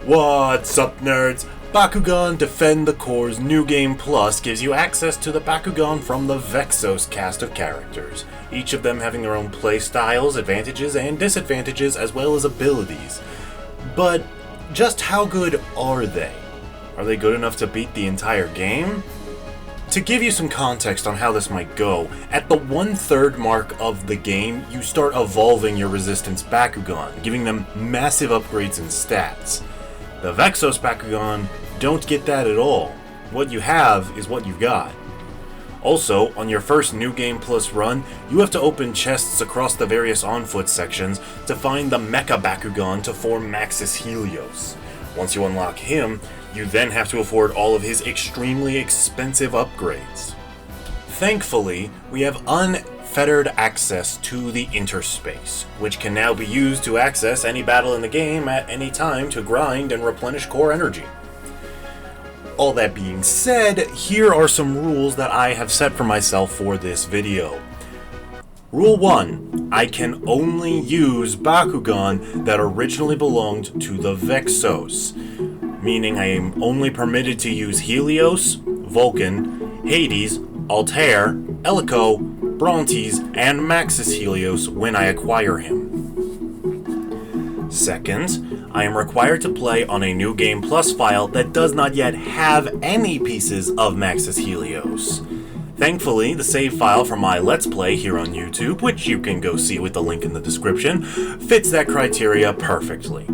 What's up, nerds? Bakugan Defend the Core's New Game Plus gives you access to the Bakugan from the Vexos cast of characters, each of them having their own playstyles, advantages, and disadvantages, as well as abilities. But just how good are they? Are they good enough to beat the entire game? To give you some context on how this might go, at the 1/3 mark of the game, you start evolving your Resistance Bakugan, giving them massive upgrades in stats. The Vexos Bakugan don't get that at all. What you have is what you've got. Also, on your first New Game Plus run, you have to open chests across the various on-foot sections to find the Mecha Bakugan to form Maxis Helios. Once you unlock him, you then have to afford all of his extremely expensive upgrades. Thankfully, we have unfettered access to the interspace, which can now be used to access any battle in the game at any time to grind and replenish core energy. All that being said, here are some rules that I have set for myself for this video. Rule 1. I can only use Bakugan that originally belonged to the Vexos, meaning I am only permitted to use Helios, Vulcan, Hades, Altair, Elko, Brontes, and Maxis Helios when I acquire him. Second, I am required to play on a New Game Plus file that does not yet have any pieces of Maxis Helios. Thankfully, the save file from my Let's Play here on YouTube, which you can go see with the link in the description, fits that criteria perfectly.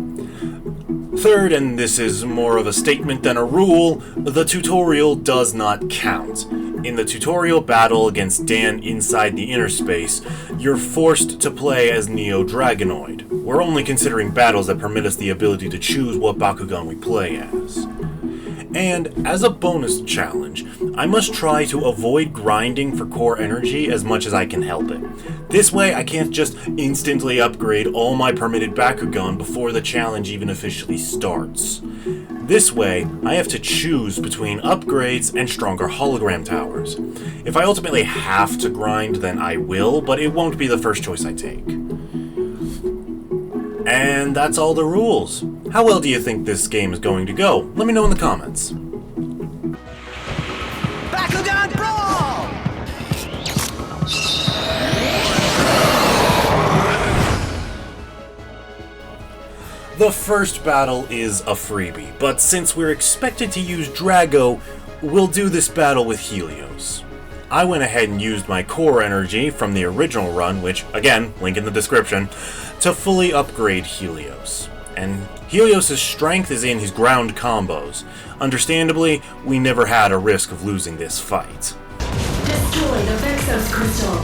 Third, and this is more of a statement than a rule, the tutorial does not count. In the tutorial battle against Dan inside the inner space, you're forced to play as Neo Dragonoid. We're only considering battles that permit us the ability to choose what Bakugan we play as. And as a bonus challenge, I must try to avoid grinding for core energy as much as I can help it. This way I can't just instantly upgrade all my permitted Bakugan before the challenge even officially starts. This way, I have to choose between upgrades and stronger hologram towers. If I ultimately have to grind, then I will, but it won't be the first choice I take. And that's all the rules. How well do you think this game is going to go? Let me know in the comments. Bakugan Brawl! The first battle is a freebie, but since we're expected to use Drago, we'll do this battle with Helios. I went ahead and used my core energy from the original run, which, again, link in the description, to fully upgrade Helios. And Helios' strength is in his ground combos. Understandably, we never had a risk of losing this fight. Destroy the Vexos crystal.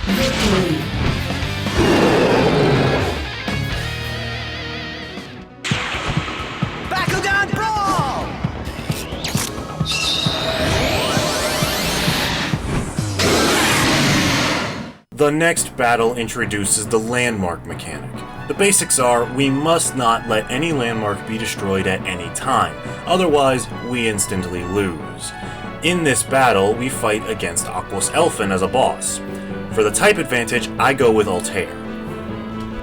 Victory. Bakugan Brawl! The next battle introduces the landmark mechanic. The basics are, we must not let any landmark be destroyed at any time, otherwise we instantly lose. In this battle, we fight against Aquos Elfin as a boss. For the type advantage, I go with Altair.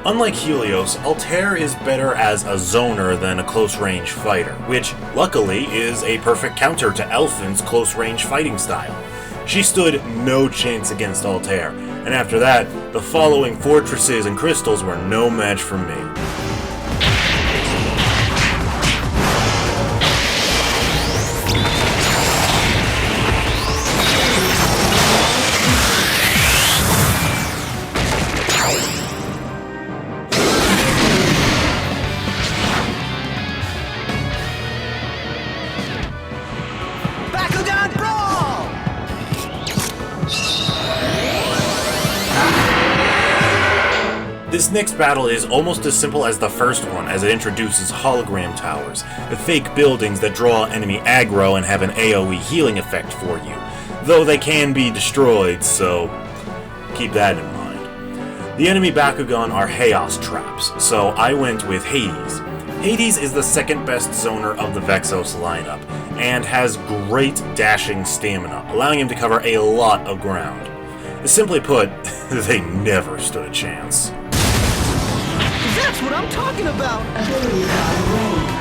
Unlike Helios, Altair is better as a zoner than a close-range fighter, which, luckily, is a perfect counter to Elfin's close-range fighting style. She stood no chance against Altair, and after that, the following fortresses and crystals were no match for me. Bakugan Brawl! This next battle is almost as simple as the first one, as it introduces hologram towers, the fake buildings that draw enemy aggro and have an AoE healing effect for you, though they can be destroyed, so keep that in mind. The enemy Bakugan are Chaos Traps, so I went with Hades. Hades is the second best zoner of the Vexos lineup, and has great dashing stamina, allowing him to cover a lot of ground. Simply put, they never stood a chance. That's what I'm talking about! Ability card ready.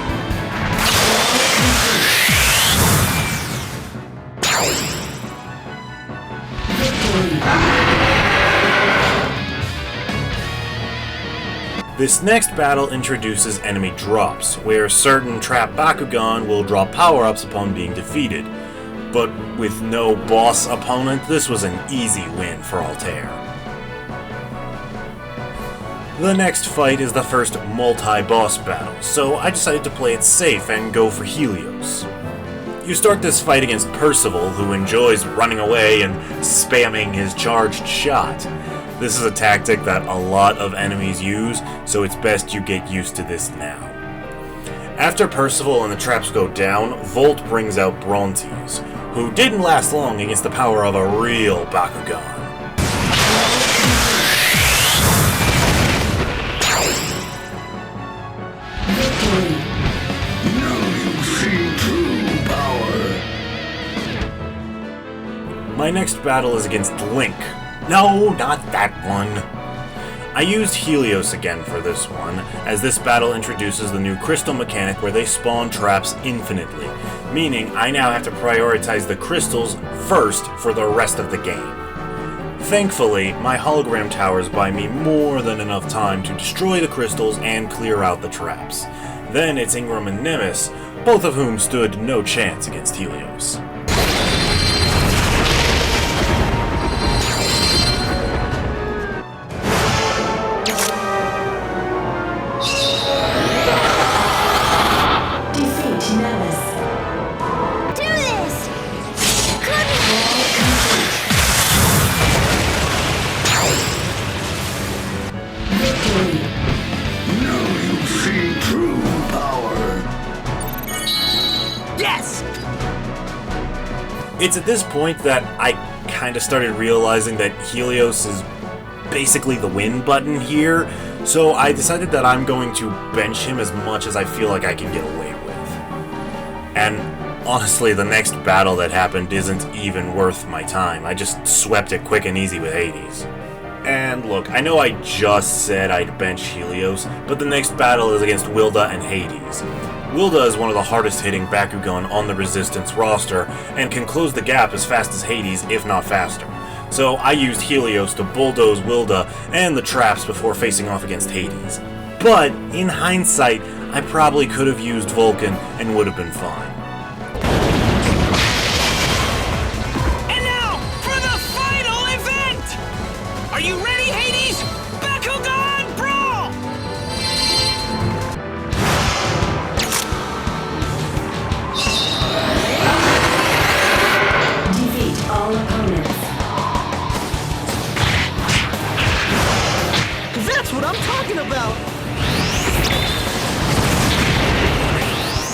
This next battle introduces enemy drops, where certain trapped Bakugan will drop power-ups upon being defeated. But with no boss opponent, this was an easy win for Altair. The next fight is the first multi-boss battle, so I decided to play it safe and go for Helios. You start this fight against Percival, who enjoys running away and spamming his charged shot. This is a tactic that a lot of enemies use, so it's best you get used to this now. After Percival and the traps go down, Volt brings out Brontes, who didn't last long against the power of a real Bakugan. My next battle is against Link. No, not that one. I used Helios again for this one, as this battle introduces the new crystal mechanic where they spawn traps infinitely, meaning I now have to prioritize the crystals first for the rest of the game. Thankfully, my hologram towers buy me more than enough time to destroy the crystals and clear out the traps. Then it's Ingram and Nemesis, both of whom stood no chance against Helios. It's at this point that I kind of started realizing that Helios is basically the win button here, so I decided that I'm going to bench him as much as I feel like I can get away with. And honestly, the next battle that happened isn't even worth my time. I just swept it quick and easy with Hades. And look, I know I just said I'd bench Helios, but the next battle is against Wilda and Hades. Wilda is one of the hardest hitting Bakugan on the Resistance roster, and can close the gap as fast as Hades, if not faster. So I used Helios to bulldoze Wilda and the traps before facing off against Hades. But, in hindsight, I probably could have used Vulcan and would have been fine. And now, for the final event! Are you ready, Hades? Bakugan Brawl! Defeat all opponents. That's what I'm talking about!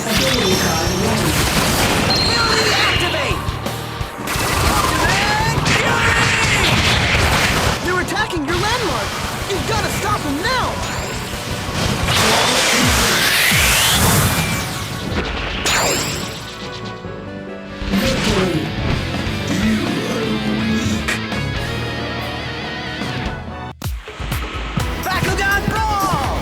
Ability card ready. Ability activate! Activate! They're attacking your landmark! You've got to stop them now! Victory. Bakugan Brawl!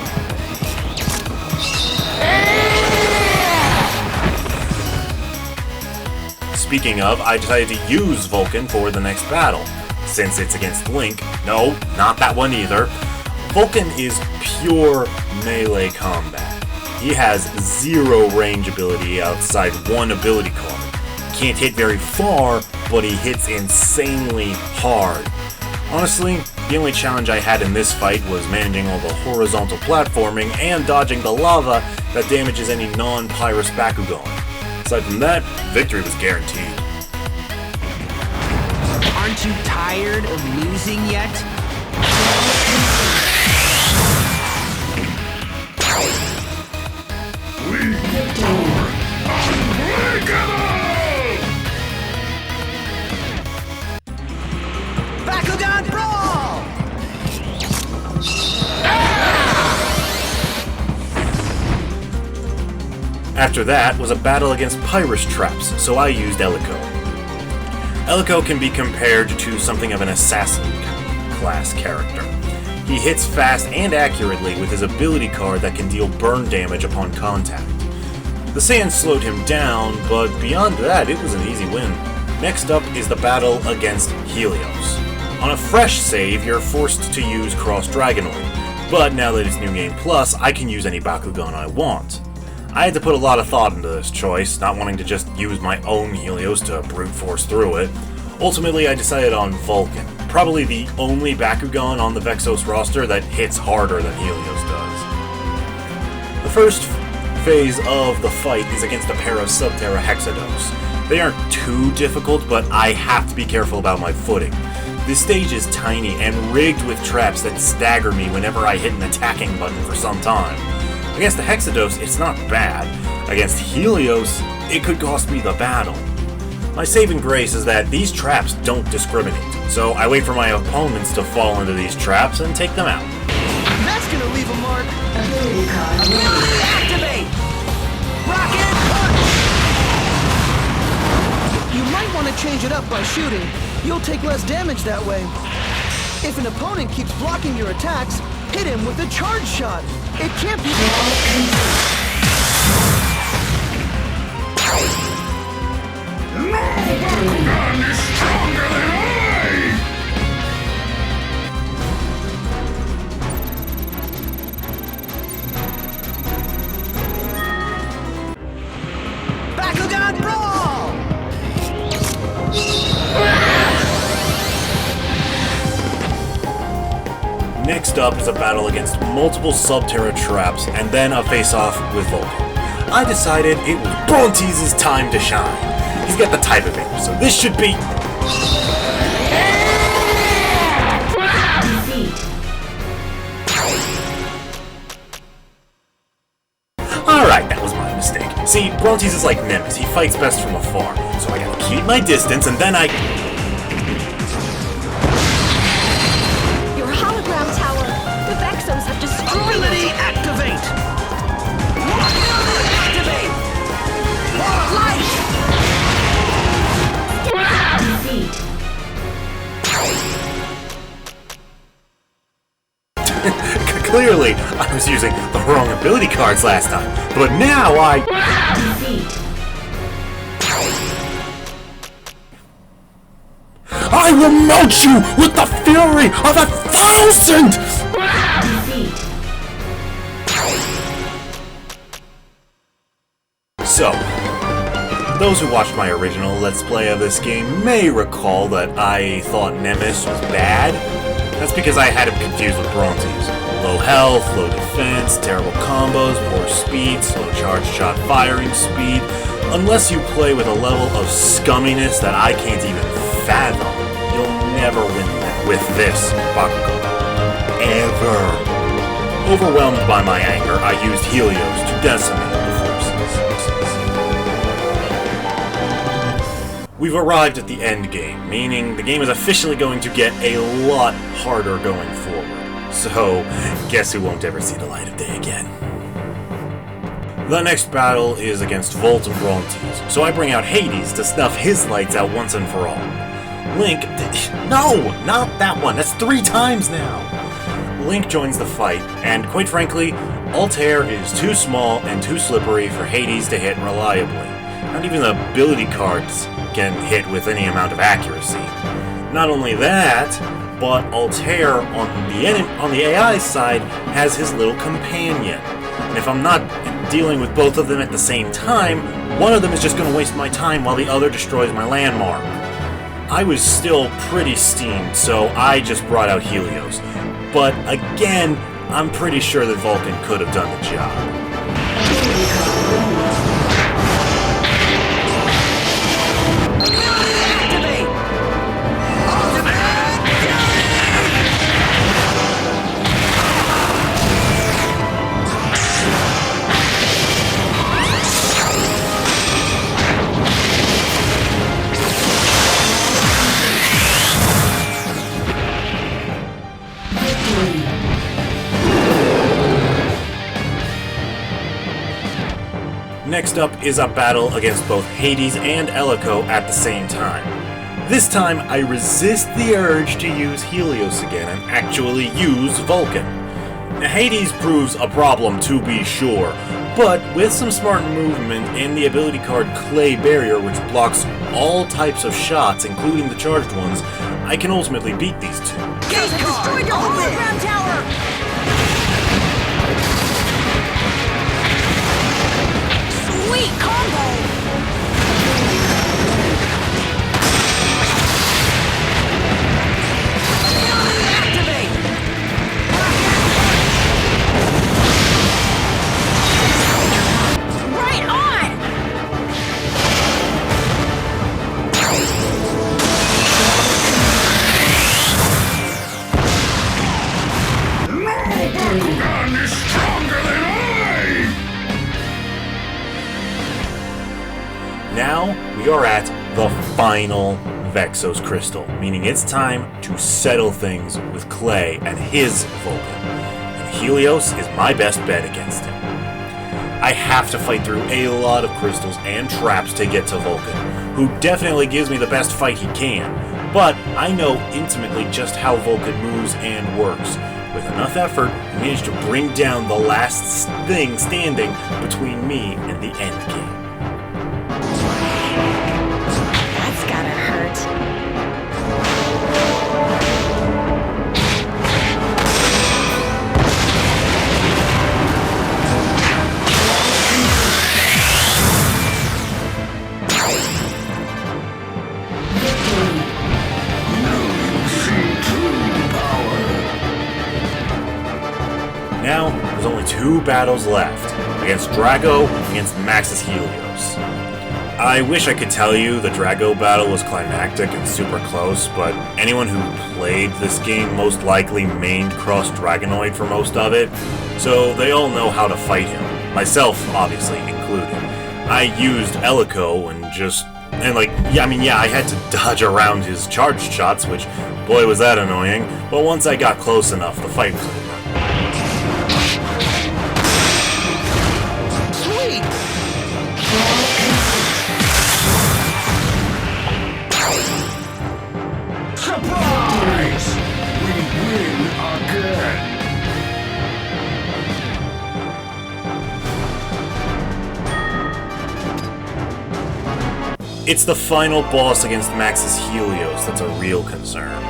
Speaking of, I decided to use Vulcan for the next battle. Since it's against Link, no, not that one either. Vulcan is pure melee combat. He has zero range ability outside one ability card. Can't hit very far, but he hits insanely hard. Honestly, the only challenge I had in this fight was managing all the horizontal platforming and dodging the lava that damages any non-Pyrus Bakugan. Aside from that, victory was guaranteed. Aren't you tired of losing yet? Bakugan Brawl! After that was a battle against Pyrus traps, so I used Elico. Elko can be compared to something of an assassin class character. He hits fast and accurately with his ability card that can deal burn damage upon contact. The sand slowed him down, but beyond that, it was an easy win. Next up is the battle against Helios. On a fresh save, you're forced to use Cross Dragonoid, but now that it's New Game Plus, I can use any Bakugan I want. I had to put a lot of thought into this choice, not wanting to just use my own Helios to brute force through it. Ultimately, I decided on Vulcan, probably the only Bakugan on the Vexos roster that hits harder than Helios does. The first phase of the fight is against a pair of Subterra Hexados. They aren't too difficult, but I have to be careful about my footing. This stage is tiny and rigged with traps that stagger me whenever I hit an attacking button for some time. Against the Hexados, it's not bad. Against Helios, it could cost me the battle. My saving grace is that these traps don't discriminate, so I wait for my opponents to fall into these traps and take them out. That's gonna leave a mark. Ability card ready. Activate! Rocket punch! You might want to change it up by shooting. You'll take less damage that way. If an opponent keeps blocking your attacks, hit him with a charge shot. It can't be... Bakugan is stronger than I! Bakugan Brawl! Next up is a battle against multiple Subterra traps, and then a face-off with Vulcan. I decided it was Brontes' time to shine. He's got the type advantage, so this should be... Defeat. Alright, that was my mistake. See, Brontes is like Nemesis, he fights best from afar, so I gotta keep my distance, and then I... Your hologram tower! The Vexos have destroyed Ability it! activate! Activate! Light! Defeat. Clearly, I was using the wrong ability cards last time, but now I... Defeat. I will melt you with the fury of 1,000! Defeat. So, those who watched my original Let's Play of this game may recall that I thought Nemesis was bad. That's because I had him confused with Brontes. Low health, low defense, terrible combos, poor speed, slow charge shot firing speed. Unless you play with a level of scumminess that I can't even fathom, you'll never win with this Bakugan. Ever. Overwhelmed by my anger, I used Helios to decimate the forces. We've arrived at the end game, meaning the game is officially going to get a lot harder going forward. So, guess who won't ever see the light of day again? The next battle is against Volt and Brontes, so I bring out Hades to snuff his lights out once and for all. Link... No! Not that one! That's 3 times now! Link joins the fight, and quite frankly, Altair is too small and too slippery for Hades to hit reliably. Not even the ability cards can hit with any amount of accuracy. Not only that, but Altair on the AI side has his little companion. And if I'm not dealing with both of them at the same time, one of them is just going to waste my time while the other destroys my landmark. I was still pretty steamed, so I just brought out Helios. But again, I'm pretty sure that Vulcan could have done the job. Ability card ready. Activate! Victory. Next up is a battle against both Hades and Elko at the same time. This time, I resist the urge to use Helios again and actually use Vulcan. Now, Hades proves a problem to be sure, but with some smart movement and the ability card Clay Barrier, which blocks all types of shots, including the charged ones, I can ultimately beat these two. Gate destroyed your hologram tower! Sweet combo! Bakugan is stronger than I! Now, we are at the final Vexos Crystal, meaning it's time to settle things with Clay and his Vulcan. And Helios is my best bet against him. I have to fight through a lot of crystals and traps to get to Vulcan, who definitely gives me the best fight he can, but I know intimately just how Vulcan moves and works. With enough effort, I managed to bring down the last thing standing between me and the end game. That's gotta hurt. Now, there's only 2 battles left, against Drago and against Max's Helios. I wish I could tell you the Drago battle was climactic and super close, but anyone who played this game most likely mained Cross Dragonoid for most of it, so they all know how to fight him, myself obviously included. I used Elico and I had to dodge around his charged shots, which, boy was that annoying, but once I got close enough, the fight was over. Surprise! We win again! It's the final boss against Max's Helios that's a real concern.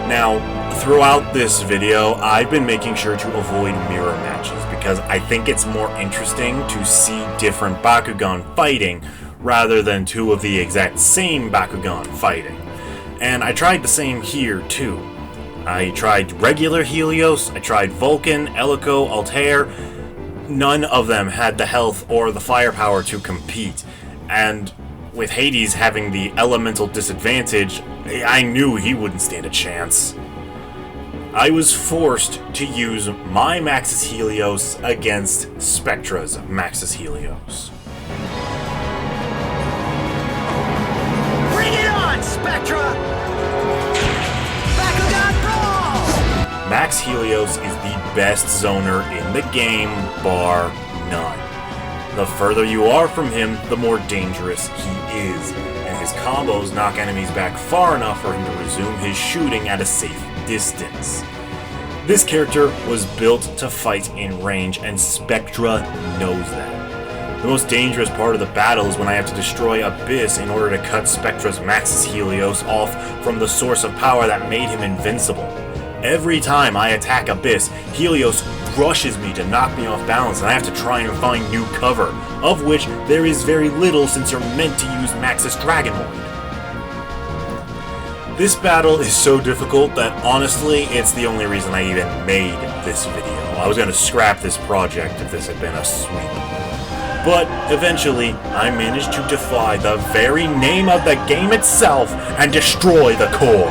Now, throughout this video, I've been making sure to avoid mirror matches because I think it's more interesting to see different Bakugan fighting rather than 2 of the exact same Bakugan fighting. And I tried the same here too. I tried regular Helios, I tried Vulcan, Elico, Altair. None of them had the health or the firepower to compete. And with Hades having the elemental disadvantage, I knew he wouldn't stand a chance. I was forced to use my Max's Helios against Spectra's Max's Helios. Bring it on, Spectra! Bakugan Brawl! Max Helios is the best zoner in the game, bar none. The further you are from him, the more dangerous he is, and his combos knock enemies back far enough for him to resume his shooting at a safe distance. This character was built to fight in range, and Spectra knows that. The most dangerous part of the battle is when I have to destroy Abyss in order to cut Spectra's Max's Helios off from the source of power that made him invincible. Every time I attack Abyss, Helios rushes me to knock me off balance, and I have to try and find new cover, of which there is very little since you're meant to use Max's Dragonoid. This battle is so difficult that honestly, it's the only reason I even made this video. I was going to scrap this project if this had been a sweep. But eventually, I managed to defy the very name of the game itself and destroy the core.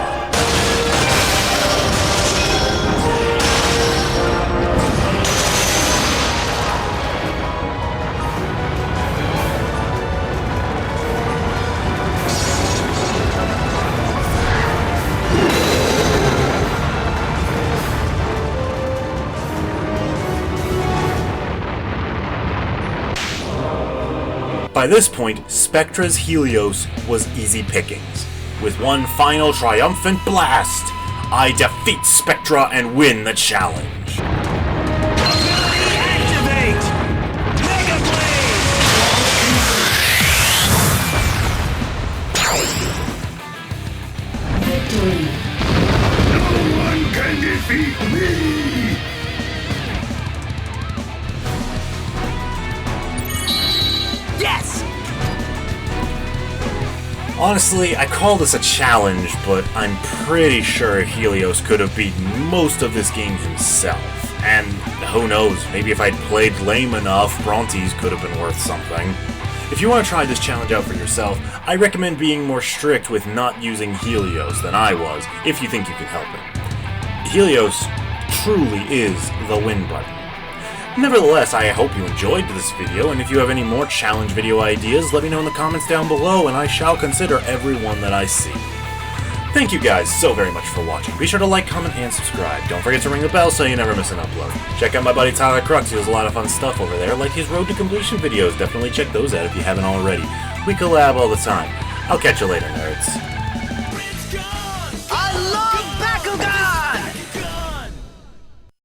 By this point, Spectra's Helios was easy pickings. With one final triumphant blast, I defeat Spectra and win the challenge. Ability activate! Mega Blade! Victory. No one can defeat me! Yes! Honestly, I call this a challenge, but I'm pretty sure Helios could have beaten most of this game himself. And who knows, maybe if I'd played lame enough, Brontes could have been worth something. If you want to try this challenge out for yourself, I recommend being more strict with not using Helios than I was, if you think you can help it. Helios truly is the win button. Nevertheless, I hope you enjoyed this video, and if you have any more challenge video ideas, let me know in the comments down below, and I shall consider every one that I see. Thank you guys so very much for watching. Be sure to like, comment, and subscribe. Don't forget to ring the bell so you never miss an upload. Check out my buddy Tyler Crux, he does a lot of fun stuff over there, like his Road to Completion videos. Definitely check those out if you haven't already. We collab all the time. I'll catch you later, nerds.